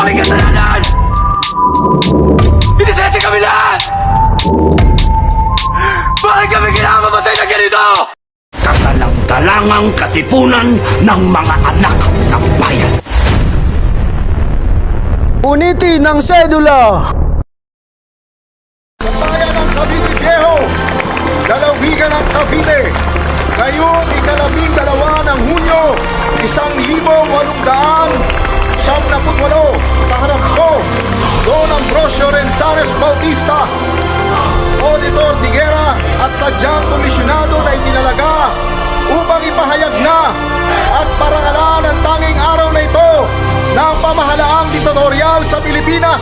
aming kasalanan! Inisente kami lahat! Bakit kami kinamamatay na ganito? Katalang-talangang katipunan ng mga anak ng bayan. Unitin ang sedula! Bayan ng Cavite Viejo, lalawigan ng Cavite, ngayong ika-12 ng Hunyo, 1878, sa harap ko, Don Ambrosio Renzares Bautista, Auditor Diguera at sadyang komisyonado na itinalaga upang ipahayag na at parangalan ang tanging araw na ito ng pamahalaang diktatorial sa Pilipinas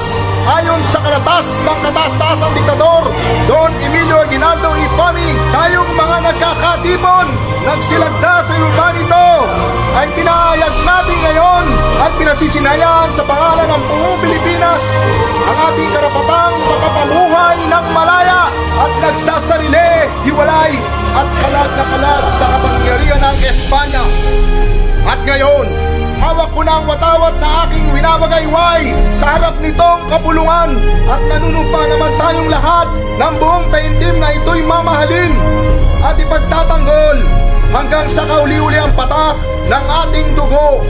ayon sa karatas ng kataas-taasang diktador Don Emilio Aguinaldo Infante. Tayong mga nagkakatipon, nagsilagda sa lupa nito ay pinahayag natin ngayon at pinasisinayan sa pangalan ng buong Pilipinas ang ating karapatang makapamuhay ng malaya at nagsasarili, hiwalay at kalag na kalag sa kapangyarihan ng Espanya. At ngayon, hawak ko na ang watawat na aking winawagayway sa harap nitong kapulungan at nanunumpa naman tayong lahat ng buong taimtim na ito'y mamahalin at ipagtatanggol hanggang sa kauli-uli ang patak ng ating dugo.